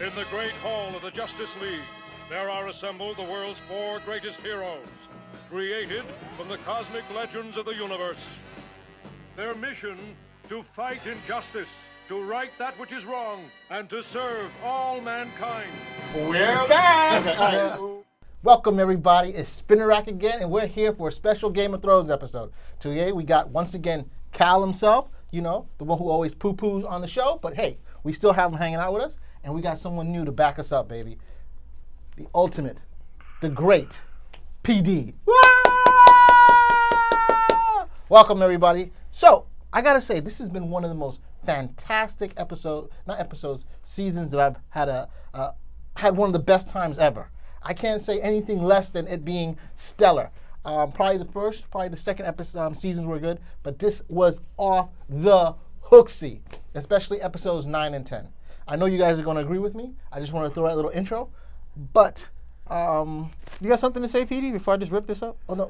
In the great hall of the Justice League, there are assembled the world's 4 greatest heroes, created from the cosmic legends of the universe. Their mission, to fight injustice, to right that which is wrong, and to serve all mankind. We're back! Okay, all right. Welcome, everybody. It's Spinner Rack again, and we're here for a special Game of Thrones episode. Today, we got, once again, Cal himself, you know, the one who always poo-poos on the show, but hey, we still have him hanging out with us, and we got someone new to back us up, baby. The ultimate, the great PD. Welcome, everybody. So, I gotta say, this has been one of the most fantastic seasons that I've had one of the best times ever. I can't say anything less than it being stellar. Probably the second episode seasons were good, but this was off the hooksy, especially episodes 9 and 10. I know you guys are going to agree with me. I just want to throw out a little intro, but You got something to say, PD, before I just rip this up? oh no,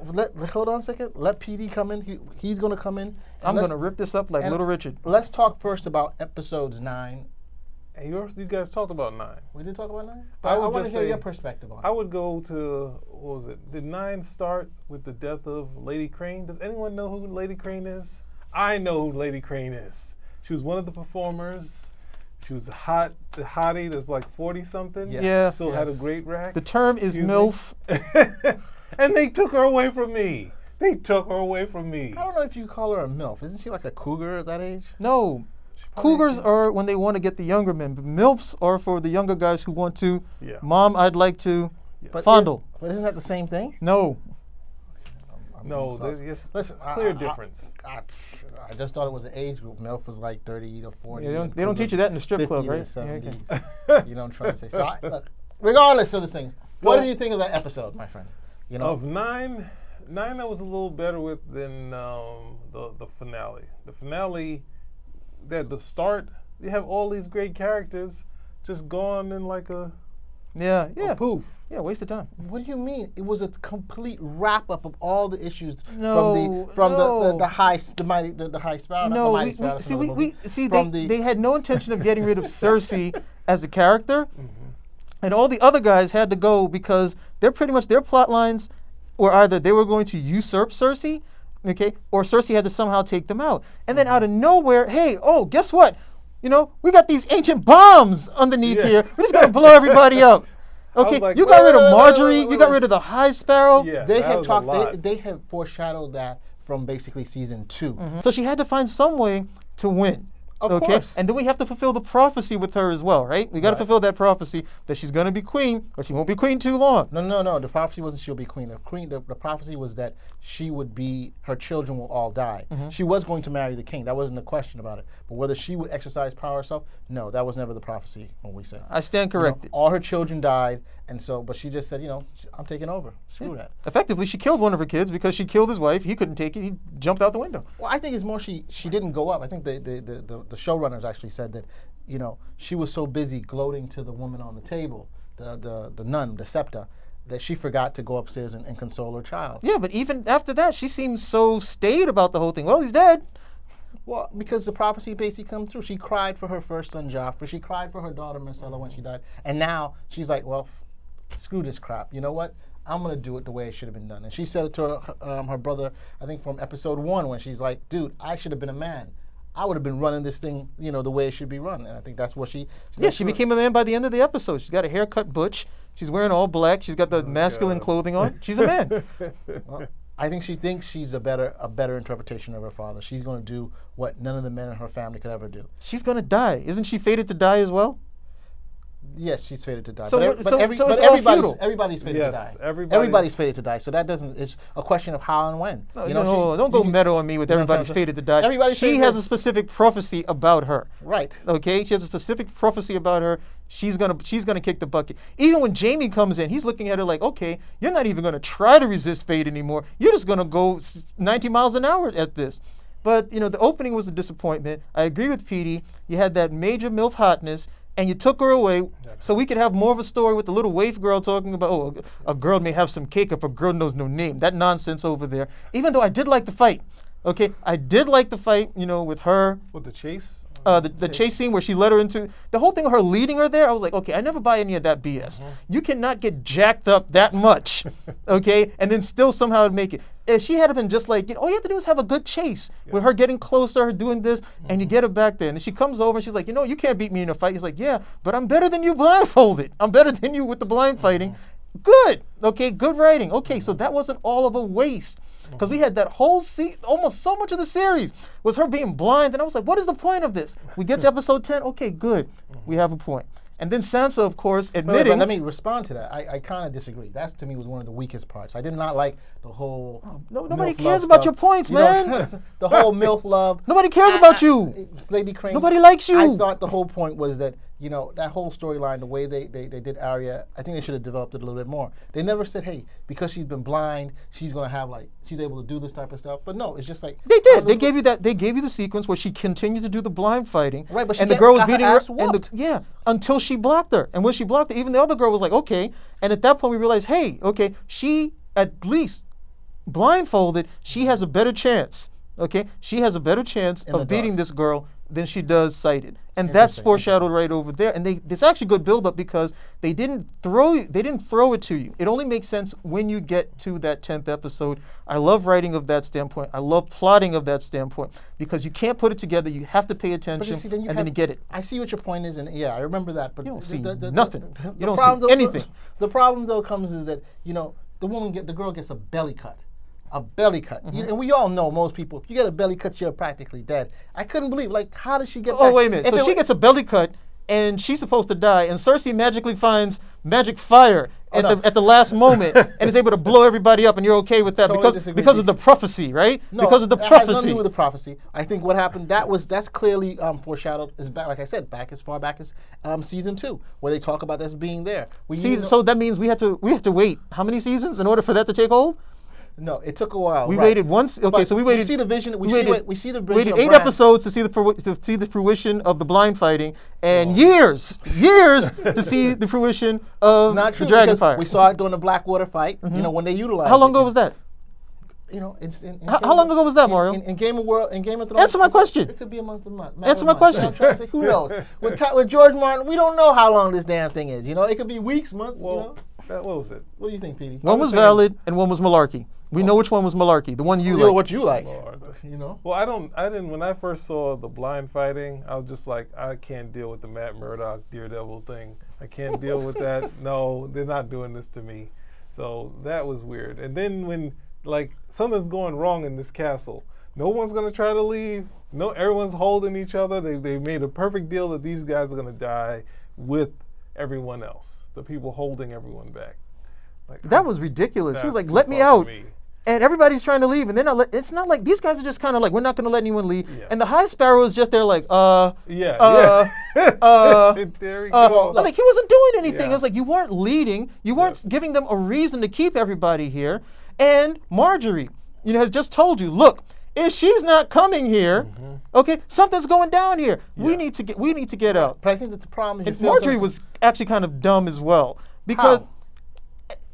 hold on a second. Let PD come in. He's going to come in. I'm going to rip this up like Little Richard. Let's talk first about episodes 9. Hey, you guys talked about 9. We did talk about 9? I would want to just hear say- your perspective on it. I would go to, what was it? Did 9 start with the death of Lady Crane? Does anyone know who Lady Crane is? I know who Lady Crane is. She was one of the performers. She was the hottie that's like 40-something. Yeah. Still had a great rack. The term is Excuse me? MILF. And they took her away from me. They took her away from me. I don't know if you call her a MILF. Isn't she like a cougar at that age? No. Cougars are when they want to get the younger men, but MILFs are for the younger guys who want to, Yeah. Mom, I'd like to But fondle. But isn't that the same thing? No. No, there's Listen, clear difference. I just thought it was an age group. MILF was like 30 to 40. Yeah, and they don't teach you that in the strip 50 club, to right? 70. Yeah, okay. You know what I'm trying to say. So, look, regardless of this thing, what So- do you think of that episode, my friend? You know, Of 9 I was a little better with than the finale. The finale, the start, you have all these great characters just gone in like a Yeah. poof. Yeah, waste of time. what do you mean? It was a complete wrap up of all the issues No, from no. the high sparrow. No, not the mighty sparrow, that's another movie. They had no intention of getting rid of Cersei as a character, and all the other guys had to go because they're pretty much their plot lines were either they were going to usurp Cersei, okay, or Cersei had to somehow take them out. And then out of nowhere, hey, oh, guess what? You know, we got these ancient bombs underneath Yeah. here. We're just gonna blow everybody up. Okay, like, you got rid of wait, Marjorie. wait, You got wait. rid of the High Sparrow. Yeah, They that had was a talked. lot. They had foreshadowed that from basically season 2. So she had to find some way to win. Of okay? course. And then we have to fulfill the prophecy with her as well, right? We got to fulfill that prophecy that she's going to be queen, but she won't be queen too long. No. The prophecy wasn't she'll be queen. The prophecy was that she would be, her children will all die. She was going to marry the king. That wasn't a question about it. But whether she would exercise power herself, no, that was never the prophecy when we said. I stand You know, corrected. all her children died, and so, but she just said, I'm taking over. Screw that. Effectively, she killed one of her kids because she killed his wife. He couldn't take it. He jumped out the window. Well, I think it's more she didn't go up. I think the showrunners actually said that, she was so busy gloating to the woman on the table, the nun, the septa, that she forgot to go upstairs and console her child. Yeah, but even after that, she seems so staid about the whole thing. Well, he's dead. Well, because the prophecy basically come true. She cried for her first son, Joffrey. She cried for her daughter, Marcella, when she died. And now she's like, well, screw this crap. You know what? I'm going to do it the way it should have been done. And she said it to her brother, I think from episode 1, when she's like, dude, I should have been a man. I would have been running this thing, the way it should be run. And I think that's what she Became a man by the end of the episode. She's got a haircut butch. She's wearing all black. She's got the masculine clothing on. She's a man. Well, I think she thinks she's a better interpretation of her father. She's going to do what none of the men in her family could ever do. She's going to die. Isn't she fated to die as well? Yes, she's fated to die. So but it's all futile. everybody's fated Yes, to die. everybody's- Everybody's fated to die. So that doesn't. It's a question of how and when. Don't go meta on me with you know what I'm everybody's saying? fated to die. Everybody's She fated has to- a specific prophecy about her. Right. Okay, she has a specific prophecy about her. She's gonna kick the bucket. Even when Jamie comes in, he's looking at her like, okay, you're not even gonna try to resist fate anymore. You're just gonna go 90 miles an hour at this. But the opening was a disappointment. I agree with Petey. You had that major MILF hotness, and you took her away so we could have more of a story with the little waif girl talking about, oh, a girl may have some cake if a girl knows no name. That nonsense over there. Even though I did like the fight. Okay, I did like the fight, with her. With the chase? the chase scene where she led her into the whole thing of her leading her there. I was like, okay, I never buy any of that BS. You cannot get jacked up that much, okay, and then still somehow make it. If she had been just like, all you have to do is have a good chase with her getting closer, her doing this, and you get her back there. And then she comes over and she's like, you can't beat me in a fight. He's like, yeah, but I'm better than you blindfolded. I'm better than you with the blind fighting. Good. Okay, good writing. Okay, so that wasn't all of a waste. Because we had that whole almost so much of the series was her being blind. And I was like, what is the point of this? We get to episode 10. Okay, good. We have a point. And then Sansa, of course, admitting. But let me respond to that. I kind of disagree. That to me was one of the weakest parts. I did not like the whole. Nobody MILF cares love about stuff. your points, You know, man. the whole MILF love. Nobody cares about you. Lady Crane. Nobody likes you. I thought the whole point was that, that whole storyline, the way they did Arya, I think they should have developed it a little bit more. They never said, hey, because she's been blind, she's going to have she's able to do this type of stuff. But no, it's just like. They did. They gave you that. They gave you the sequence where she continued to do the blind fighting. Right, but she and the girl was got her beating her. ass whooped. Until she blocked her. And when she blocked her, even the other girl was like, okay. And at that point, we realized, hey, okay, she at least blindfolded, she has a better chance. Okay, she has a better chance of beating this girl than she does sighted, and that's foreshadowed right over there. And it's actually good build-up because they didn't throw it to you. It only makes sense when you get to that 10th episode. I love writing of that standpoint. I love plotting of that standpoint because you can't put it together. You have to pay attention, then you get it. I see what your point is, and yeah, I remember that. But you don't see nothing. You don't see though, anything. The problem though comes is that the girl gets a belly cut. A belly cut. And we all know most people, if you get a belly cut, you're practically dead. I couldn't believe, how did she get back? Oh, wait a minute. So she gets a belly cut, and she's supposed to die, and Cersei magically finds magic fire at the last moment and is able to blow everybody up, and you're okay with that because of the prophecy, right? No, because of the it has nothing to prophecy. do with the prophecy. I think what happened, that's clearly foreshadowed, like I said, back as far back as season 2, where they talk about this being there. So that means we have to wait how many seasons in order for that to take hold? No, it took a while. We waited once. Okay, But so we waited. We see the vision. We see the vision. Waited of 8 Bran. episodes to see the fruition of the blind fighting, and years to see the fruition of Not the true, dragon because fire. we saw it during the Blackwater fight. When they utilized. How long it. ago was that? How long ago was that, Mario? In Game of Thrones. Answer my question. It could be a month. Answer my question. I'm trying to say, who knows? With George Martin, we don't know how long this damn thing is. It could be weeks, months. What was it? What do you think, Petey? One was valid and one was malarkey. We know which one was malarkey. The one you like. What you like. Lord. Well, I didn't. When I first saw the blind fighting, I was just like, I can't deal with the Matt Murdock Daredevil thing. I can't deal with that. No, they're not doing this to me. So that was weird. And then when something's going wrong in this castle, no one's gonna try to leave. No, everyone's holding each other. They made a perfect deal that these guys are gonna die with everyone else. The people holding everyone back. That was ridiculous. She was like, That's "Let too me far for out." me. And everybody's trying to leave, and they're not. It's not like these guys are just kind of like, we're not going to let anyone leave. Yeah. And the High Sparrow is just there, like, Yeah. There we go. like he wasn't doing anything. Yeah. It was like you weren't leading, you weren't giving them a reason to keep everybody here. And Marjorie, has just told you, look, if she's not coming here, okay, something's going down here. Yeah. We need to get out. But I think that the problem is And Marjorie was actually kind of dumb as well because. How?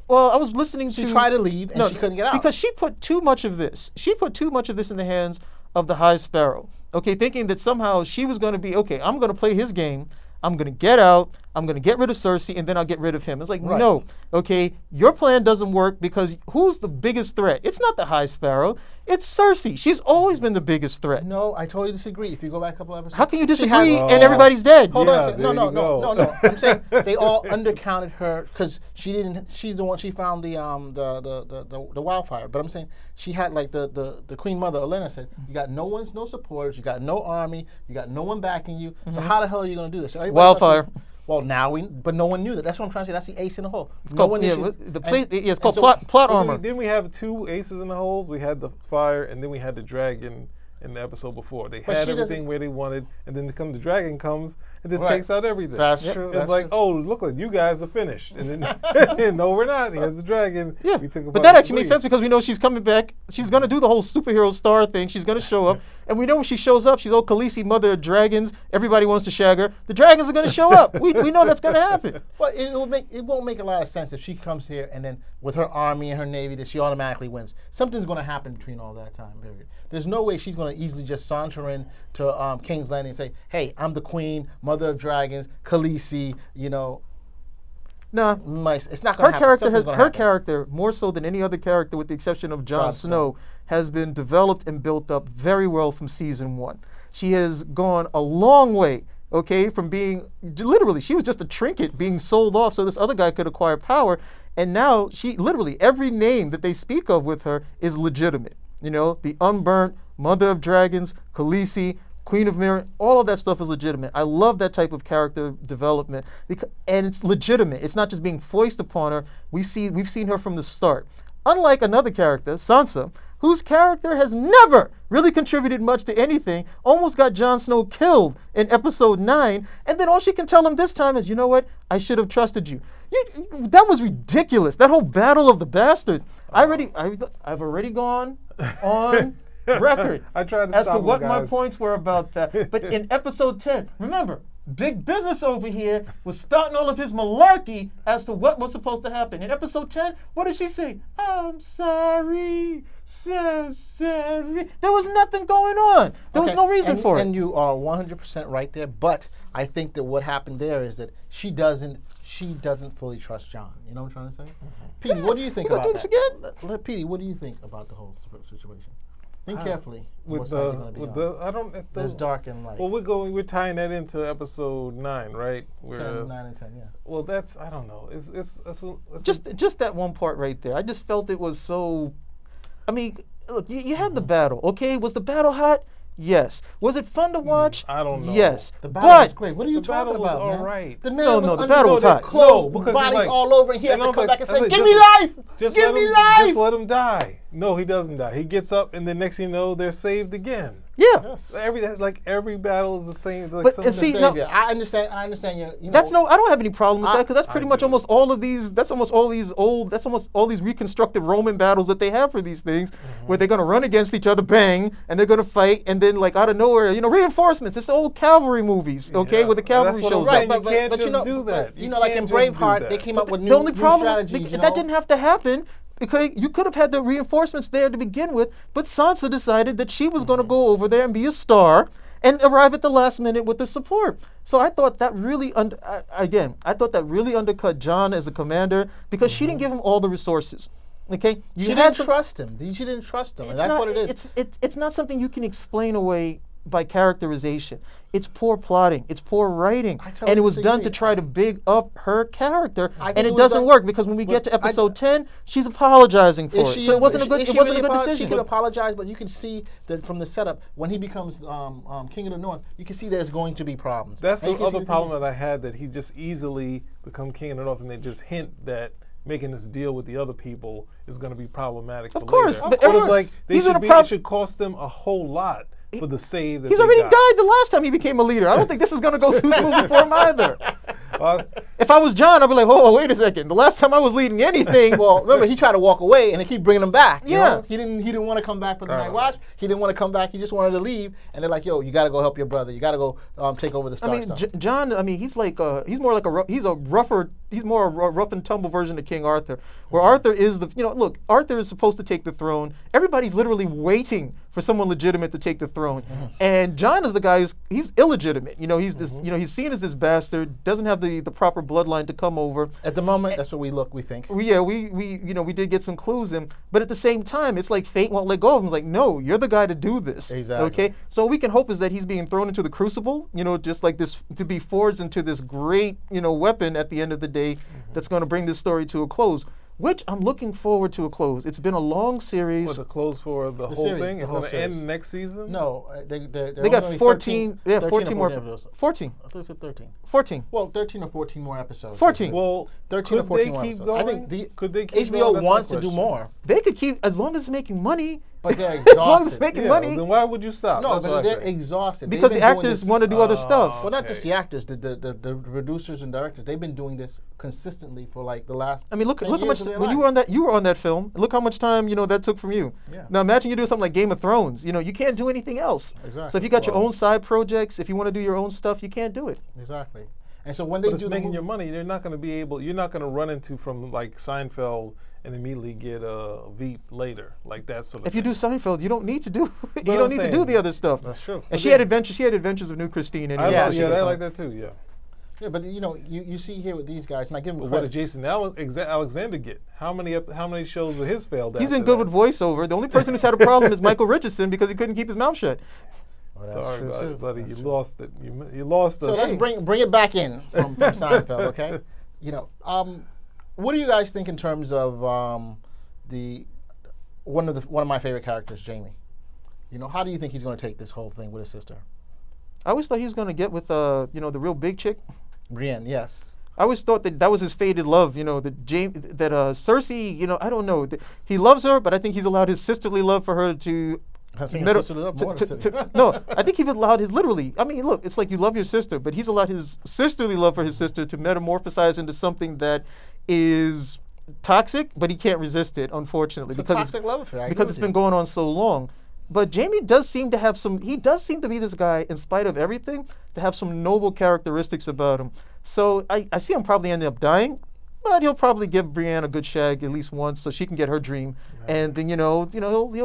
Well, I was listening to. She tried to leave and she couldn't get out. Because she put too much of this. She put too much of this in the hands of the High Sparrow. Okay, thinking that somehow she was going to be, okay, I'm going to play his game. I'm going to get out. I'm going to get rid of Cersei, and then I'll get rid of him. It's like, no, okay, your plan doesn't work because who's the biggest threat? It's not the High Sparrow. It's Cersei. She's always been the biggest threat. No, I totally disagree. If you go back a couple episodes. How can you she disagree has- and everybody's dead? Hold on a Yeah, second. there No. you go. I'm saying they all undercounted her because she's the one she found the wildfire. But I'm saying she had the Queen Mother, Olenna said, you got no supporters, you got no army, you got no one backing you. So how the hell are you gonna do this? Everybody Wildfire. Well, but no one knew that. That's what I'm trying to say. That's the ace in the hole. It's No called, one issued- it's called and so- plot armor. Didn't we have 2 aces in the holes? We had the fire, and then we had the dragon in the episode before. They But had she everything doesn't- where they wanted, and then the dragon comes and just Right. takes out everything. That's true. It's That's like, true. oh, look, you guys are finished. And then, no, we're not. Here's the dragon. Yeah, We took a but bunch that of actually makes leaves. sense because we know she's coming back. She's going to do the whole superhero star thing. She's going to show up, And we know when she shows up, she's Khaleesi, mother of dragons. Everybody wants to shag her. The dragons are going to show up. We know that's going to happen. Well, it won't make a lot of sense if she comes here and then with her army and her navy that she automatically wins. Something's going to happen between all that time period. There's no way she's going to easily just saunter in to King's Landing and say, "Hey, I'm the queen, mother of dragons, Khaleesi." Nah. It's not going to happen. Her character, more so than any other character, with the exception of Jon Snow, has been developed and built up very well from season 1. She has gone a long way. Okay, from being literally, she was just a trinket being sold off so this other guy could acquire power, and now she literally every name that they speak of with her is legitimate. The Unburnt, Mother of Dragons, Khaleesi, Queen of Mirror, all of that stuff is legitimate. I love that type of character development and it's legitimate. It's not just being foisted upon her. We've seen her from the start. Unlike another character, Sansa, whose character has never really contributed much to anything, almost got Jon Snow killed in episode 9, and then all she can tell him this time is, you know what, I should have trusted you. That was ridiculous. That whole battle of the bastards. I've already gone on record I tried to as stop to what him, my guys. points were about that. But in episode 10, remember, Big Business over here was spouting all of his malarkey as to what was supposed to happen. In episode 10, what did she say? I'm sorry, so sorry. There was nothing going on. There was no reason for it. And you are 100% right there. But I think that what happened there is that she doesn't fully trust Jon. You know what I'm trying to say? Petey, what do you think We about gonna do that? this again? Petey, what do you think about the whole situation? Think carefully. With what side you're gonna be on. I don't. There's dark and light. Well, we're tying that into episode 9, right? 10, 9, and 10, yeah. Well, that's I don't know. It's Just that one part right there. I just felt it was so. I mean, look, you had the battle, okay? Was the battle hot? Yes. Was it fun to watch? I don't know. Yes. The battle was But great. What are you the talking battle was about, man? all right. The man No, was no, the under battle was their hot. clothes, No, because bodies he's like, all over, and he had to I'm come like- back and I say, said, "Give me just- life! Just Give let me him, life!" Just let him die. No, he doesn't die. He gets up, and the next thing you know, they're saved again. yeah. Every battle is the same. Like But, something see, that- no- Savior. I understand you. You know, That's I don't have any problem with that because that's I pretty much do. almost all of these. That's almost all these reconstructed Roman battles that they have for these things, where they're gonna run against each other, bang, and they're gonna fight, and then like out of nowhere, reinforcements. It's the old cavalry movies, okay, Yeah, where the cavalry that's what I'm shows saying. up. You can't you just know, do that. You know, like in can't just do Braveheart, that. they came up with The new only problem strategies. that didn't have to happen. Because you could have had the reinforcements there to begin with, but Sansa decided that she was going to go over there and be a star and arrive at the last minute with the support. So I thought that really, I thought that really undercut Jon as a commander because she didn't give him all the resources. Okay, She didn't trust him. She didn't trust him, and It's that's not, what it is. it's not something you can explain away by characterization. It's poor plotting. It's poor writing. I totally And it was done disagree. to try to big up her character. I think And it it was doesn't done- work because when we get to episode 10, she's apologizing for Is it. she- So it wasn't a good is she it wasn't really a good apolo- decision. She could apologize, but you can see that from the setup, when he becomes King of the North, you can see there's going to be problems. That's And you the can see other problem that I had, that he just easily become king of the North, and they just hint that making this deal with the other people is going to be problematic. Of for course, later. but But it's everyone's- like he's in a it should cost them a whole lot for the save that He's they already got. died the last time he became a leader. I don't think this is going to go too smoothly for him either. Well, If I was Jon, I'd be like, oh, wait a second. The last time I was leading anything, Well, remember, he tried to walk away, and they keep bringing him back. you Yeah. know? He didn't want to come back for the night watch. He didn't want to come back. He just wanted to leave. And they're like, "Yo, you got to go help your brother. You got to go take over the I Stark mean, stuff." Jon. I mean, he's like he's more like he's more a rough and tumble version of King Arthur, where Arthur is look, Arthur is supposed to take the throne. Everybody's literally waiting for someone legitimate to take the throne, and Jon is the guy he's illegitimate. He's this he's seen as this bastard, doesn't have the proper bloodline to come over. At the moment, that's what we think. We did get some clues in, but at the same time, it's like fate won't let go of him. It's like, no, you're the guy to do this. Exactly. Okay, so we can hope is that he's being thrown into the crucible, just like this, to be forged into this great, weapon at the end of the day that's going to bring this story to a close. Which I'm looking forward to a close. It's been a long series. for the close for the whole series, thing, the it's whole going to end series. next season. No, They only got 14. They have 14 more. episodes. 14. I thought it said 13. 14. Well, 13 or 14 more episodes. 14. Well, 13 or could 14 they more keep episodes. going? I think Could they keep HBO going? That's my wants to do question. more. They could keep as long as it's making money. But they're exhausted. As long as it's making Yeah, money. then why would you stop? No, That's but what I they're say. exhausted. They've Because been the doing actors this- want to do other stuff. Well, not just Okay. the actors, the producers and directors. They've been doing this consistently for like the last. I mean, look 10 how much years of their when you life. were on that film. Look how much time that took from you. Yeah. Now imagine you do something like Game of Thrones. You can't do anything else. So if Exactly. you got your Well- own side projects, if you want to do your own stuff, you can't do it. Exactly. And so when they But it's do the making movie, your money. You're not going to be able. You're not going to run into from like Seinfeld and immediately get a Veep later, like that sort of. If you do thing. Seinfeld, you don't need to do you I'm don't need to do saying- the other stuff. That's true. And But she had adventures. She had Adventures of New Christine. Anyway, I so she yeah, was I fine. like that too. Yeah. Yeah, but you see here with these guys, and I give them But what credit. did Jason Alexander get? How many shows of his failed? He's been after good that? with voiceover. The only person who's had a problem is Michael Richardson because he couldn't keep his mouth shut. Well, that's Sorry, true, too. buddy. You lost it. You lost So us. let's bring it back in from Seinfeld, okay? What do you guys think in terms of one of my favorite characters, Jamie? How do you think he's going to take this whole thing with his sister, I always thought he was going to get with the real big chick. Brienne? Yes. I always thought that was his fated love. Cersei. I don't know. He loves her, but I think he's allowed his sisterly love for her to. I think Meta- his sister loved more than sister. No, I think he's allowed his literally. I mean, look, it's like you love your sister, but he's allowed his sisterly love for his sister to metamorphosize into something that is toxic, but he can't resist it, unfortunately, It's a because toxic love affair. I agree because with it's you. been going on so long. But Jamie does seem to have some. He does seem to be this guy, in spite of everything, to have some noble characteristics about him. So I see him probably ending up dying, but he'll probably give Brienne a good shag at least once, so she can get her dream, and then he'll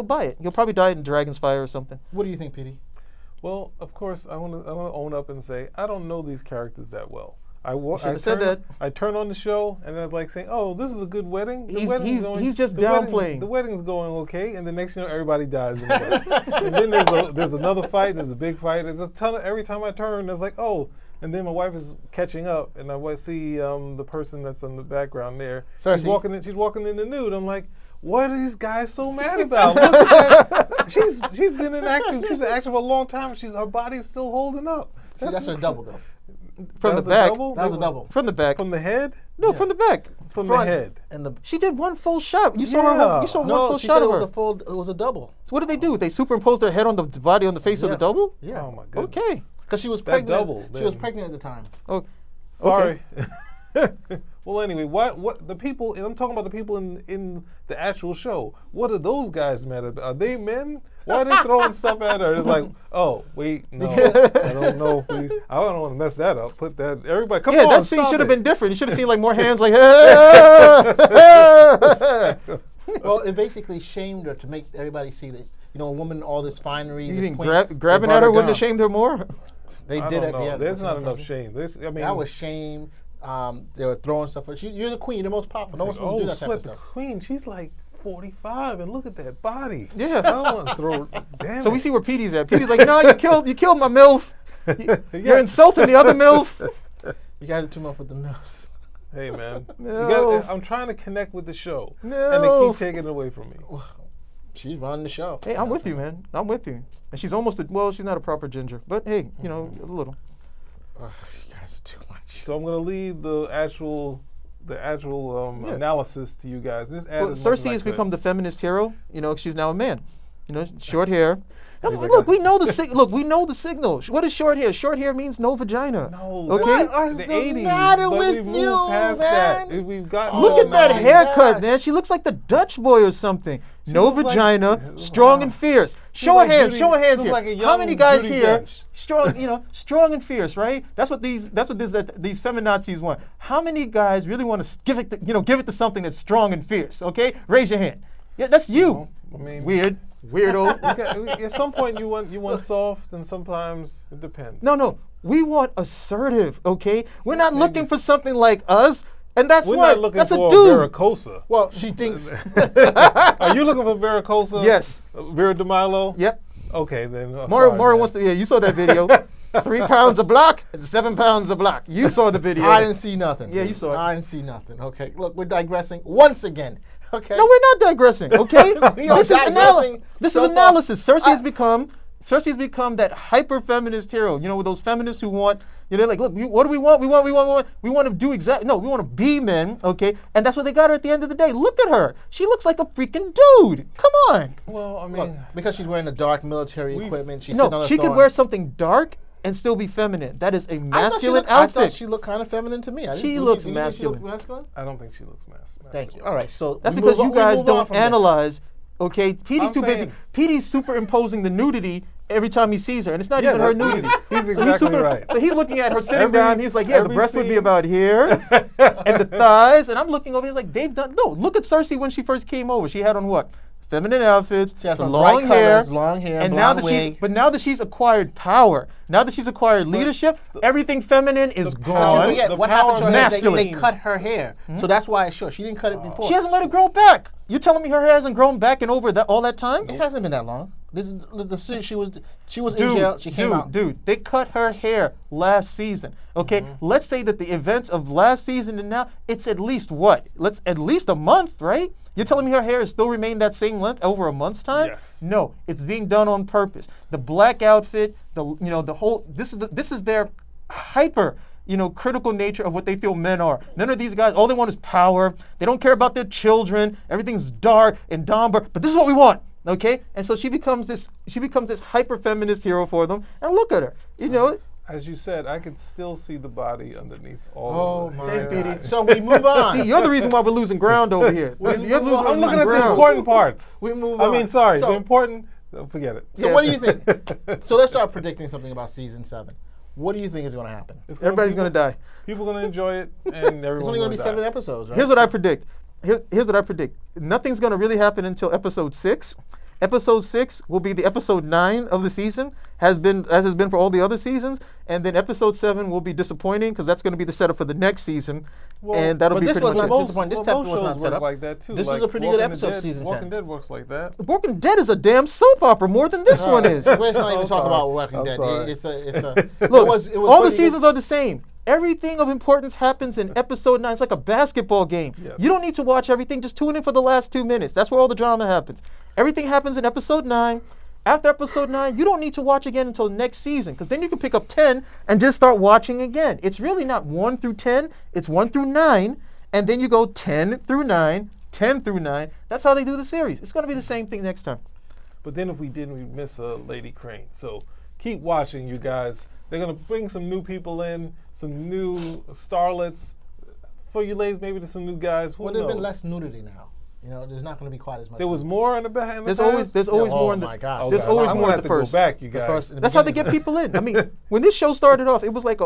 buy it. He'll probably die in Dragon's Fire or something. What do you think, Petey? Well, of course, I want to own up and say I don't know these characters that well. I shouldn't have said that. I turn on the show and I'm like saying, "Oh, this is a good wedding." The He's- wedding's going, he's just the wedding- downplaying. The wedding's going okay, and the next thing you know, everybody dies in the wedding. And then there's another fight. There's a big fight. There's a ton of, every time I turn, there's like, oh. And then my wife is catching up, and I see the person that's in the background there. She's Cersei. walking in. She's walking in the nude. I'm like, what are these guys so mad about? Look at that. She's been in acting. She's been acting for a long time. Her body's still holding up. See, that's her double though. From That was the back. a double? That was a double. From the back. From the head? No, from the back. From Front the head. and the She did one full shot. You saw her. Yeah. You saw one no, full she shot said it of was her. it was a double. So what did they do? They superimposed her head on the body on the face of the Yeah. double. Yeah. Oh my goodness. Okay. Because she was That pregnant. double, She was then. pregnant at the time. Oh, Sorry. Well, anyway, what the people? And I'm talking about the people in the actual show. What are those guys mad at? Are they men? Why are they throwing stuff at her? It's like, oh wait, no, I don't know if we. I don't want to mess that up. Put that. Everybody, come yeah, on, that scene stop should have it. been different. You should have seen like more hands, like. Well, it basically shamed her to make everybody see that a woman all this finery. You this think queen, grabbing they at brought her wouldn't have down. shamed her more? They I did don't it. know. Yeah, There's not that's enough what shame. I mean, That was shame. They were throwing stuff. You're the queen. You're the most powerful. No one's supposed to do that type Sweat of the stuff. Queen. She's like 45, and look at that body. Yeah. I don't want to throw. Damn. So it. we see where Petey's at. Petey's like, no, you killed my MILF. You're Yeah. insulting the other MILF. You guys are too much with the nose. Hey man, No. I'm trying to connect with the show, and they No. keep taking it away from me. She's running the show. Hey, I'm with you, man. I'm with you. And she's almost she's not a proper ginger, but hey, a little. Ugh, you guys are too much. So I'm gonna leave the actual analysis to you guys. Just add Well, as much as Cersei I has could. become the feminist hero. She's now a man. Short hair. Now, they look, got- we know the look. We know the signal. What is short hair? Short hair means no vagina. No, Okay. What the is the 80s, matter but with we've moved you, past man? that. We've gotten. Look at that my haircut, gosh. man. She looks like the Dutch boy or something. No looks like- vagina, strong and fierce. Show her like hands. Judi- Show her hands looks here. like a How young many guys Judi here Dench. strong and fierce, right? That's what these feminazis want. How many guys really want to give it to something that's strong and fierce? Okay, raise your hand. Yeah, that's you. I mean, Weirdo. at some point you want soft, and sometimes it depends. No. We want assertive. Okay, we're not looking for something like us. And that's We're what. not looking That's for a dude. Vericosa. Well, she thinks. Are you looking for Vericosa? Yes. Vera DeMilo? Yep. Okay, then. Mario wants to. Yeah, you saw that video. 3 pounds a block and 7 pounds a block. You saw the video. I didn't see nothing. Yeah, you saw it. I didn't see nothing. Okay, look, we're digressing once again. Okay. No, we're not digressing. Okay, We are digressing this so is far. analysis. Cersei has become that hyper feminist hero. With those feminists who want You know, like, look, what do we want? We want to do exactly. No, we want to be men, okay? And that's what they got her at the end of the day. Look at her. She looks like a freaking dude. Come on. Well, I mean, Look, because she's wearing the dark military equipment, she's sitting on No, a she could throne. wear something dark and still be feminine. That is a I masculine thought outfit. she looked kind of feminine to me. She You looks think she looked masculine. masculine? I don't think she looks masculine. Thank you. All right, so That's we because move you on- we guys move on don't from there. analyze. Okay, Petey's I'm too busy. saying- Petey's superimposing the nudity every time he sees her, and it's not Yeah, even her that- nudity. he's exactly right. So he's looking at her sitting Every- down. He's like, yeah, the every breast would be scene- about here, and the thighs. And I'm looking over. He's like, they've done. No, look at Cersei when she first came over. She had on what? Feminine outfits, She had on long bright hair, colors, long hair, and now blonde that wig. now that she's acquired power, now that she's acquired leadership, everything feminine is the But gone. you forget The what power happened to of her. masculine. They cut her hair, so that's why it's short. She didn't cut it before. She hasn't let it grow back. You telling me her hair hasn't grown back and over that all that time? It hasn't been that long. This is the series. She was in Dude, jail. She came out. dude, they cut her hair last season. Okay, let's say that the events of last season and now it's at least what? Let's at least a month, right? You're telling me her hair has still remained that same length over a month's time? Yes. No, it's being done on purpose. The black outfit, the whole. This is their hyper. Critical nature of what they feel men are. None of these guys, all they want is power. They don't care about their children. Everything's dark and somber, but this is what we want. Okay? And so she becomes this hyper feminist hero for them. And look at her. As you said, I could still see the body underneath all Oh of the my Thanks, God. Petey. So we move on. See, you're the reason why we're losing ground over here. We You're move losing on. I'm looking at the ground. important parts. We move I on. mean, sorry, So- the important. Forget it. So what do you think? So let's start predicting something about season 7. What do you think is going to happen? It's Everybody's going to die. People gonna enjoy it, and It's everyone's only going to be die. 7 episodes, right? Here's what I predict. Here's what I predict. Nothing's going to really happen until episode 6. Episode 6 will be the episode 9 of the season, as has been for all the other seasons, and then episode 7 will be disappointing because that's going to be the setup for the next season, Well, and that'll but be this pretty was much not it. disappointing. This well, chapter was most not shows set work up. like that too. This was like a pretty good Walking episode, Dead, season 10. Walking Dead works like that. Walking Dead is a damn soap opera more than this one is. Let's not even I'm talk sorry. about Walking I'm Dead. sorry. It's a. Look, it was all the pretty good. seasons are the same. Everything of importance happens in episode 9. It's like a basketball game. Yes. You don't need to watch everything. Just tune in for the last 2 minutes. That's where all the drama happens. Everything happens in episode 9. After episode 9, you don't need to watch again until next season, because then you can pick up 10 and just start watching again. It's really not 1 through 10. It's 1 through 9, and then you go 10 through 9, 10 through 9. That's how they do the series. It's going to be the same thing next time. But then if we didn't, we'd miss Lady Crane. So keep watching, you guys. They're gonna bring some new people in, some new starlets. For you ladies, maybe there's some new guys. Who Well, knows? there's been less nudity now. There's not going to be quite as much. There was more in the back. There's always oh more in the. my gosh. There's Okay, always I'm more gonna in have the to first. go back, you The guys. first- in the That's how they beginning. get people in. I mean, when this show started off, it was like they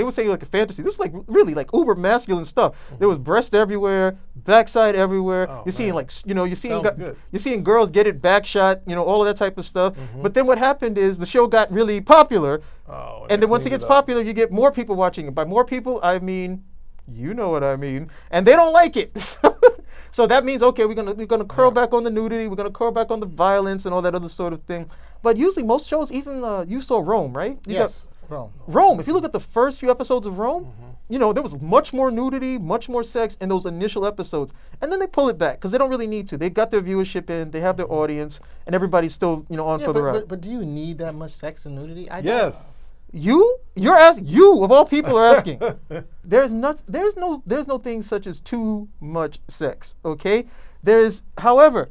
would say like a fantasy. This was like really like uber masculine stuff. There was breast everywhere, backside everywhere. Oh, you're seeing man. like you're seeing Sounds good. you're seeing girls get it back shot, all of that type of stuff. But then what happened is the show got really popular, Oh, and then once it cleaned gets up. popular, you get more people watching it. By more people, I mean, you know what I mean, and they don't like it. So that means okay, we're gonna curl back on the nudity, we're gonna curl back on the violence and all that other sort of thing. But usually most shows, even you saw Rome, right? You got Yes. Bro. Rome. If you look at the first few episodes of Rome, there was much more nudity, much more sex in those initial episodes, and then they pull it back because they don't really need to. They got their viewership in, they have their audience, and everybody's still on Yeah, for the ride. but do you need that much sex and nudity? I don't. Yes. You're asking. You of all people are asking. There's no thing such as too much sex. Okay. However,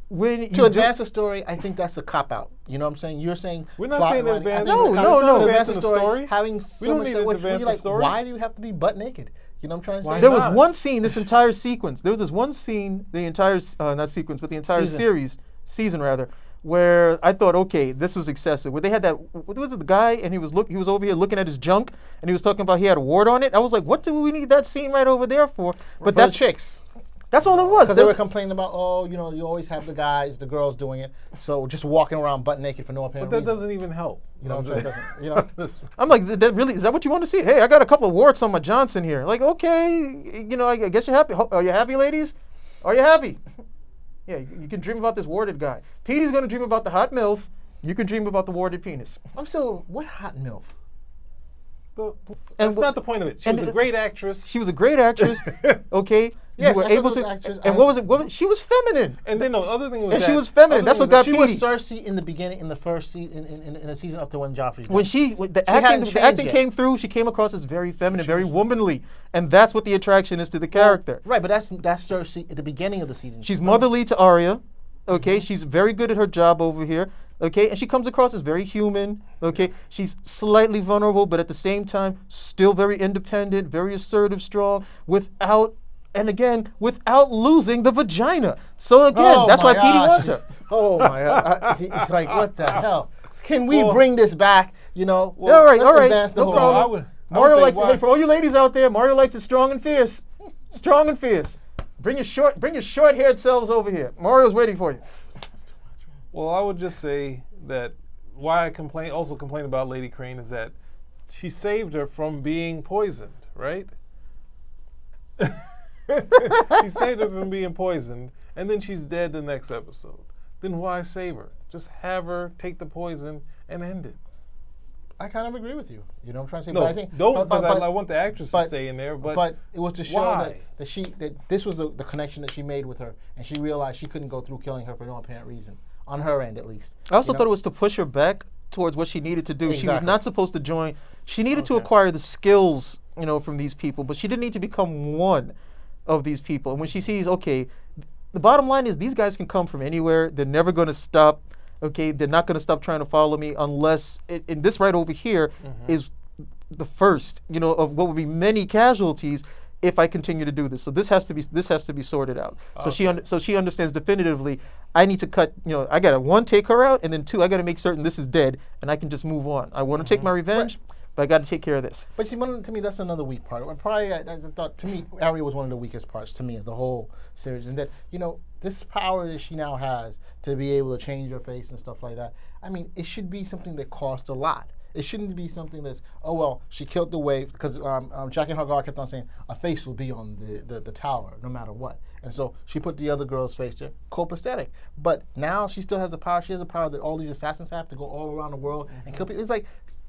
when you To advance the story, I think that's a cop out. You know what I'm saying? You're saying We're not plot saying writing. advance. No, I think no, to no. advance Advancing the the story, story. having We so don't much need sex, to you're advance the like, story. why do you have to be butt naked? You know what I'm trying to Why say? there was not? one scene, this entire sequence. There was this one scene, the entire not sequence, but the entire Season. season rather, where I thought, okay, this was excessive. Where they had that, what was it, the guy, and he was over here looking at his junk, and he was talking about he had a wart on it. I was like, what do we need that scene right over there for? But For the that's chicks. that's all it was. Because they were complaining about, you always have the girls doing it. So just walking around butt naked for no apparent But that reason. doesn't even help. You know what I'm saying? You Doesn't- I'm like, that really, is that what you want to see? Hey, I got a couple of warts on my Johnson here. Like, okay, I guess you're happy. Are you happy, ladies? Are you happy? Yeah, you can dream about this warded guy. Petey's gonna dream about the hot MILF. You can dream about the warded penis. I'm still, what hot MILF? But And that's not the point of it. She and was a it- great actress. She was a great actress, okay? Yes, you were I thought able it was to. actress- And what was it? She was feminine. And then the other thing was And that, she was feminine. other That's thing what was got that She was Petey. Cersei in the beginning, in the first season, in the season up to when Joffrey died. When the hadn't acting changed yet. came through, she came across as very feminine, very womanly, and that's what the attraction is to the character. Right, but that's Cersei at the beginning of the season. She's motherly to Arya. Okay, she's very good at her job over here. Okay, and she comes across as very human. Okay, she's slightly vulnerable, but at the same time, still very independent, very assertive, strong, without losing the vagina. So again, Oh that's my why Petey gosh. wants her. Oh my God! It's like, what the hell? Can we Well- bring this back? You know, all right, let's all right, advance the no whole- problem. I would Mario say likes it. why- Hey, for all you ladies out there, Mario likes it strong and fierce. Strong and fierce. Bring your short-haired selves over here. Mario's waiting for you. Well, I would just say that why I also complain about Lady Crane is that she saved her from being poisoned, right? She saved her from being poisoned, and then she's dead the next episode. Then why save her? Just have her take the poison and end it. I kind of agree with you. You know what I'm trying to say? No, but I think, don't, but- because but- I want the actress to but- stay in there, but it was to show why? that this was the connection that she made with her, and she realized she couldn't go through killing her for no apparent reason, on her end at least. I also You know? thought it was to push her back towards what she needed to do. She was Exactly. not supposed to join. She needed to Okay. acquire the skills, from these people, but she didn't need to become one of these people. And when she sees, okay, the bottom line is these guys can come from anywhere. They're never going to stop. Okay, they're not going to stop trying to follow me unless, and this right over here is the first, of what would be many casualties if I continue to do this. So this has to be sorted out. So she understands definitively. I need to cut. I gotta, one, take her out, and then two, I gotta make certain this is dead, and I can just move on. I want to take my revenge, but I got to take care of this. But see, to me, that's another weak part. I thought, to me, Arya was one of the weakest parts to me of the whole series. And that, this power that she now has to be able to change her face and stuff like that, I mean, it should be something that costs a lot. It shouldn't be something that's, oh, well, she killed the wave, because Jaqen H'ghar kept on saying, a face will be on the tower, no matter what. And so she put the other girl's face there, copacetic. But now she still has the power. She has the power that all these assassins have to go all around the world and kill people. It's like,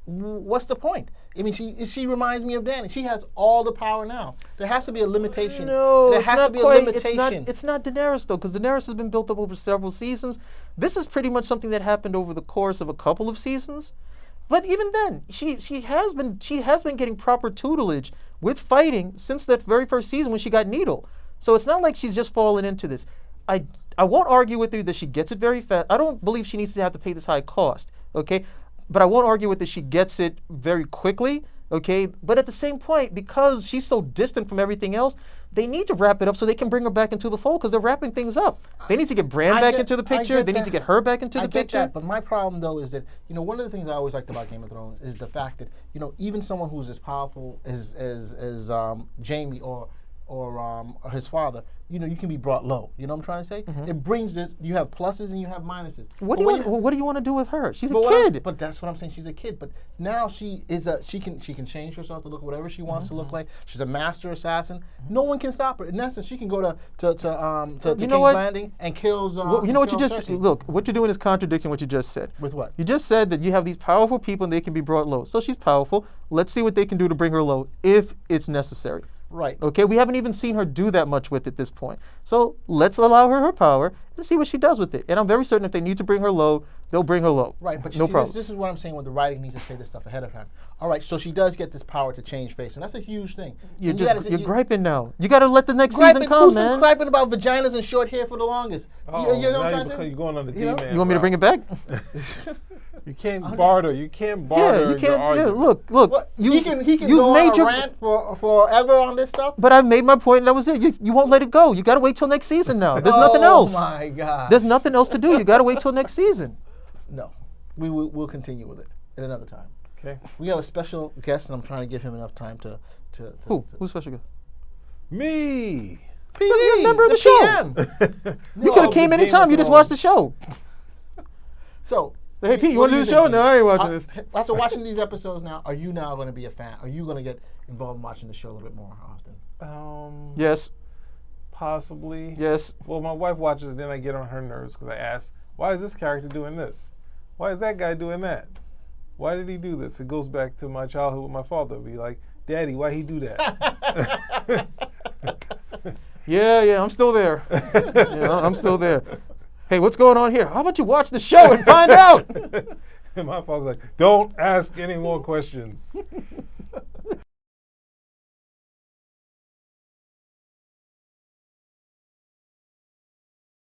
what's the point? I mean, she reminds me of Dany. She has all the power now. There has to be a limitation. No, there it's has not to be quite, a limitation. It's not Daenerys though, because Daenerys has been built up over several seasons. This is pretty much something that happened over the course of a couple of seasons. But even then, she has been getting proper tutelage with fighting since that very first season when she got Needle. So it's not like she's just fallen into this. I won't argue with you that she gets it very fast. I don't believe she needs to have to pay this high cost. Okay. But I won't argue with that she gets it very quickly, okay? But at the same point, because she's so distant from everything else, they need to wrap it up so they can bring her back into the fold because they're wrapping things up. They need to get Bran back into the picture. They need to get her back into the I get picture. that, but my problem though is that one of the things I always liked about Game of Thrones is the fact that even someone who's as powerful as Jaime or his father, you can be brought low. You know what I'm trying to say? It brings this. You have pluses and you have minuses. What do you want to do with her? She's a But kid. But that's what I'm saying. She's a kid. But now she can change herself to look whatever she wants to look like. She's a master assassin. No one can stop her. In essence, she can go to King's Landing and kills. You know what you just Cersei. look. What you're doing is contradicting what you just said. With what? You just said that you have these powerful people and they can be brought low. So she's powerful. Let's see what they can do to bring her low if it's necessary. Right. Okay, we haven't even seen her do that much with it at this point. So let's allow her power and see what she does with it. And I'm very certain if they need to bring her low, they'll bring her low. Right, but no see, problem. this is what I'm saying when the writing needs to say this stuff ahead of time. All right, so she does get this power to change face, and that's a huge thing. You're And you're griping now. You got to let the next season come, who's man. been griping about vaginas and short hair for the longest? Oh, you know what now I'm trying to say? you're going on the You know? D-man. You want me to bring it back? You can't barter. You can't Yeah, barter you your can't. Yeah, argument. look. What? You, he can you've go made on a your rant forever on this stuff. But I made my point, and that was it. You won't let it go. You got to wait till next season now. There's nothing else. Oh my God. There's nothing else to do. You got to wait till next season. No, we'll continue with it at another time. Okay. We have a special guest, and I'm trying to give him enough time to Who? Who's special guest? Me. PD, You're a member of the show. PM. You could have came Game anytime. of You just Thrones. watched the show. So, Hey, Pete, you what want to do the think, show? Pete? No, I ain't watching this. After watching these episodes now, are you now going to be a fan? Are you going to get involved in watching the show a little bit more often? Yes. Possibly. Yes. Well, my wife watches it, then I get on her nerves because I ask, why is this character doing this? Why is that guy doing that? Why did he do this? It goes back to my childhood with my father. Be like, Daddy, why he do that? Yeah, I'm still there. Yeah, I'm still there. Hey, what's going on here? How about you watch the show and find out? And my father's like, don't ask any more questions.